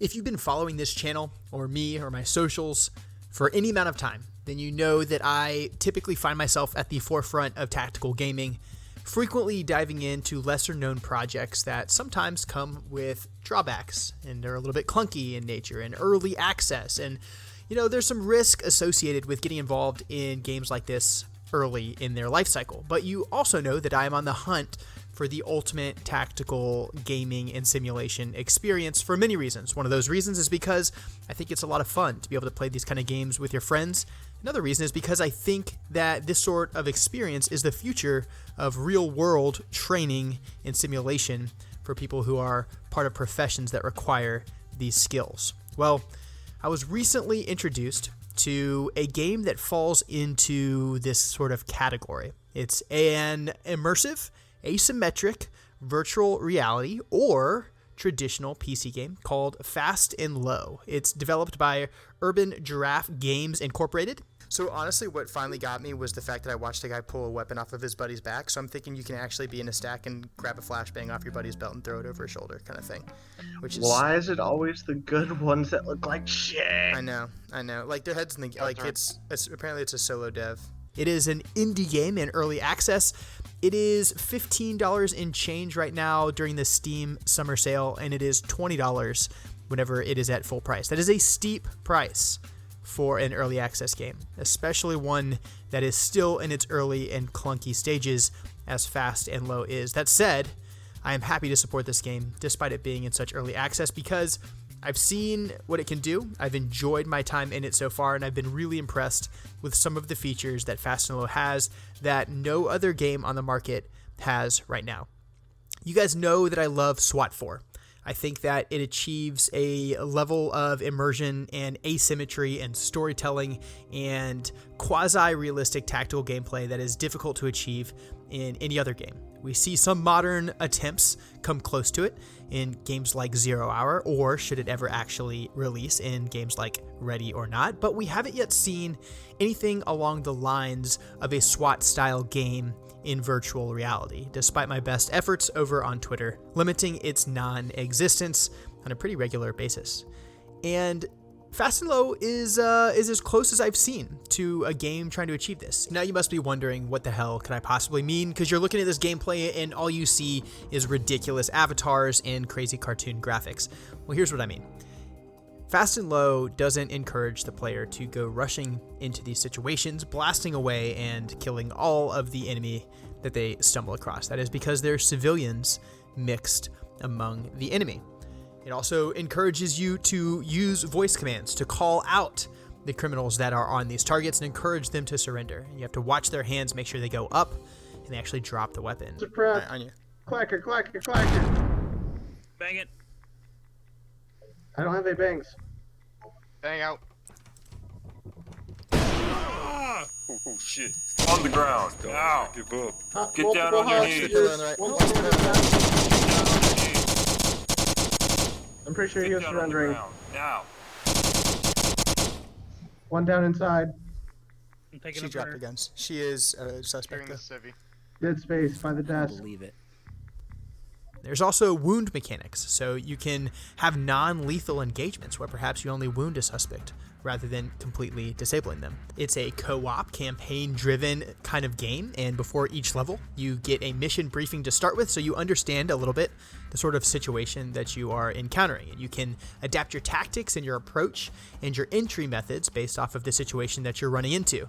If you've been following this channel or me or my socials for any amount of time, then you know that I typically find myself at the forefront of tactical gaming, frequently diving into lesser known projects that sometimes come with drawbacks and they're a little bit clunky in nature and early access. And, you know, there's some risk associated with getting involved in games like this early in their life cycle. But you also know that I am on the hunt for the ultimate tactical gaming and simulation experience for many reasons. One of those reasons is because I think it's a lot of fun to be able to play these kind of games with your friends. Another reason is because I think that this sort of experience is the future of real-world training and simulation for people who are part of professions that require these skills. Well, I was recently introduced to a game that falls into this sort of category. It's an immersive, asymmetric virtual reality or traditional PC game called Fast and Low. It's developed by Urban Giraffe Games Incorporated. So honestly, what finally got me was the fact that I watched a guy pull a weapon off of his buddy's back. So I'm thinking you can actually be in a stack and grab a flashbang off your buddy's belt and throw it over his shoulder kind of thing. Which is... Why is it always the good ones that look like shit? I know. Like their heads in the... Like it's apparently it's a solo dev. It is an indie game in early access. It is $15 in change right now during the Steam summer sale, and it is $20 whenever it is at full price. That is a steep price for an early access game, especially one that is still in its early and clunky stages as Fast and Low is. That said, I am happy to support this game despite it being in such early access because I've seen what it can do. I've enjoyed my time in it so far, and I've been really impressed with some of the features that Fast and Low has that no other game on the market has right now. You guys know that I love SWAT 4. I think that it achieves a level of immersion and asymmetry and storytelling and quasi-realistic tactical gameplay that is difficult to achieve in any other game. We see some modern attempts come close to it in games like 0 Hour, or should it ever actually release in games like Ready or Not, but we haven't yet seen anything along the lines of a SWAT-style game in virtual reality, despite my best efforts over on Twitter, limiting its non-existence on a pretty regular basis. And Fast and Low is as close as I've seen to a game trying to achieve this. Now you must be wondering, what the hell could I possibly mean? Because you're looking at this gameplay and all you see is ridiculous avatars and crazy cartoon graphics. Well, here's what I mean. Fast and Low doesn't encourage the player to go rushing into these situations, blasting away and killing all of the enemy that they stumble across. That is because they're civilians mixed among the enemy. It also encourages you to use voice commands to call out the criminals that are on these targets and encourage them to surrender. And you have to watch their hands, make sure they go up, and they actually drop the weapon. Suppress. On you. Clacker, clacker, clacker. Bang it. I don't have any bangs. Bang out. Ah! Oh shit. On the ground. Ow. Give up. Get down on your knees. I'm pretty sure he was surrendering. Now. One down inside. I'm taking She up dropped her. her guns. She is a Clearing suspect. the civvy. Dead space by the desk. Believe it. There's also wound mechanics, so you can have non-lethal engagements where perhaps you only wound a suspect rather than completely disabling them. It's a co-op, campaign-driven kind of game, and before each level, you get a mission briefing to start with so you understand a little bit the sort of situation that you are encountering. And you can adapt your tactics and your approach and your entry methods based off of the situation that you're running into.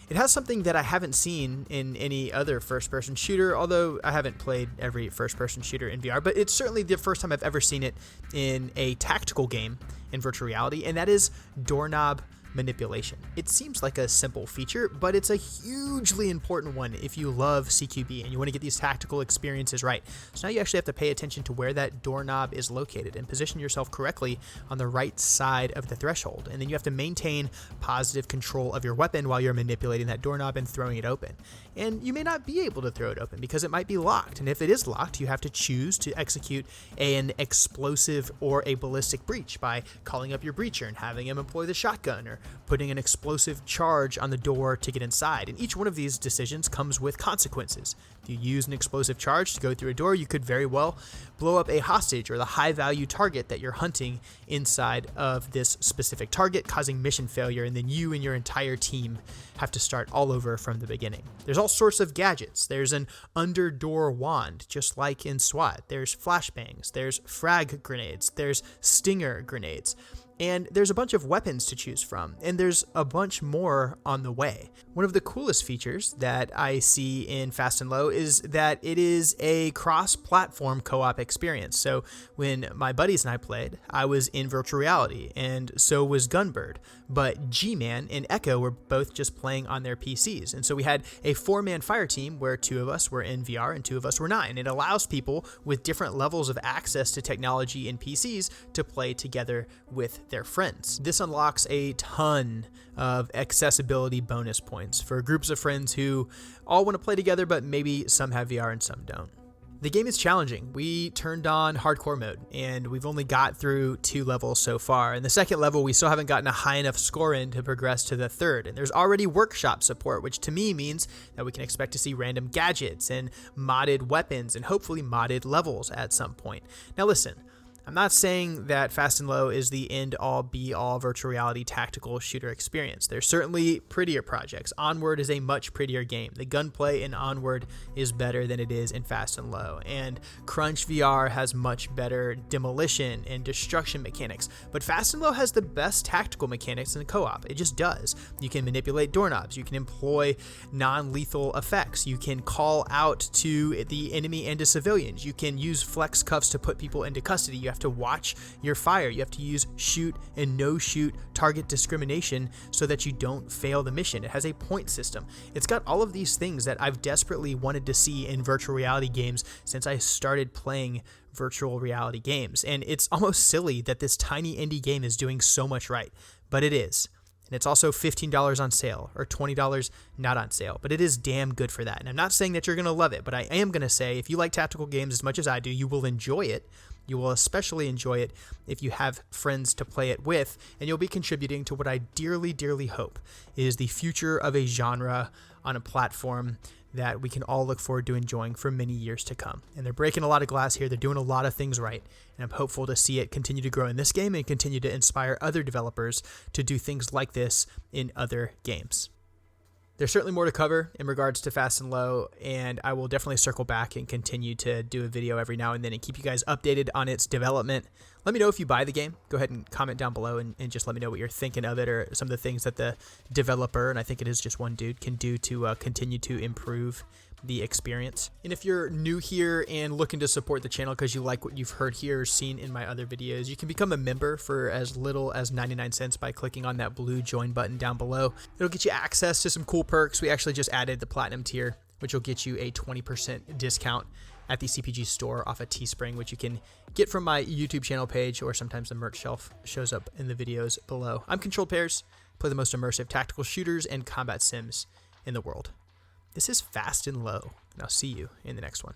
It has something that I haven't seen in any other first-person shooter, although I haven't played every first-person shooter in VR, but it's certainly the first time I've ever seen it in a tactical game in virtual reality, and that is doorknob manipulation. It seems like a simple feature, but it's a hugely important one if you love CQB and you want to get these tactical experiences right. So now you actually have to pay attention to where that doorknob is located and position yourself correctly on the right side of the threshold. And then you have to maintain positive control of your weapon while you're manipulating that doorknob and throwing it open. And you may not be able to throw it open because it might be locked. And if it is locked, you have to choose to execute an explosive or a ballistic breach by calling up your breacher and having him employ the shotgun, or or putting an explosive charge on the door to get inside. And each one of these decisions comes with consequences. If you use an explosive charge to go through a door, you could very well blow up a hostage or the high-value target that you're hunting inside of this specific target, causing mission failure, and then you and your entire team have to start all over from the beginning. There's all sorts of gadgets. There's an under-door wand, just like in SWAT. There's flashbangs, there's frag grenades, there's stinger grenades, and there's a bunch of weapons to choose from, and there's a bunch more on the way. One of the coolest features that I see in Fast and Low is that it is a cross-platform co-op experience. So when my buddies and I played, I was in virtual reality, and so was Gunbird, but G-Man and Echo were both just playing on their PCs. And so we had a 4-man fire team where 2 of us were in VR and 2 of us were not. And it allows people with different levels of access to technology and PCs to play together with their friends. This unlocks a ton of accessibility bonus points for groups of friends who all want to play together, but maybe some have VR and some don't. The game is challenging. We turned on hardcore mode and we've only got through 2 levels so far. In the second level, we still haven't gotten a high enough score in to progress to the third. And there's already workshop support, which to me means that we can expect to see random gadgets and modded weapons and hopefully modded levels at some point. Now listen, I'm not saying that Fast and Low is the end-all, be-all virtual reality tactical shooter experience. There's certainly prettier projects. Onward is a much prettier game. The gunplay in Onward is better than it is in Fast and Low. And Crunch VR has much better demolition and destruction mechanics. But Fast and Low has the best tactical mechanics in the co-op. It just does. You can manipulate doorknobs. You can employ non-lethal effects. You can call out to the enemy and to civilians. You can use flex cuffs to put people into custody. You have to watch your fire. You have to use shoot and no shoot target discrimination so that you don't fail the mission. It has a point system. It's got all of these things that I've desperately wanted to see in virtual reality games since I started playing virtual reality games. And it's almost silly that this tiny indie game is doing so much right, but it is. And it's also $15 on sale or $20 not on sale, but it is damn good for that. And I'm not saying that you're going to love it, but I am going to say if you like tactical games as much as I do, you will enjoy it. You will especially enjoy it if you have friends to play it with, and you'll be contributing to what I dearly, dearly hope is the future of a genre on a platform that we can all look forward to enjoying for many years to come. And they're breaking a lot of glass here. They're doing a lot of things right. And I'm hopeful to see it continue to grow in this game and continue to inspire other developers to do things like this in other games. There's certainly more to cover in regards to Fast and Low, and I will definitely circle back and continue to do a video every now and then and keep you guys updated on its development. Let me know if you buy the game. Go ahead and comment down below and just let me know what you're thinking of it or some of the things that the developer, and I think it is just one dude, can do to continue to improve the experience. And if you're new here and looking to support the channel because you like what you've heard here or seen in my other videos, you can become a member for as little as 99 cents by clicking on that blue join button down below. It'll get you access to some cool perks. We actually just added the platinum tier, which will get you a 20% discount at the CPG store off of Teespring, which you can get from my YouTube channel page, or sometimes the merch shelf shows up in the videos below. I'm Controlled Pairs, play the most immersive tactical shooters and combat sims in the world. This is Fast and Low, and I'll see you in the next one.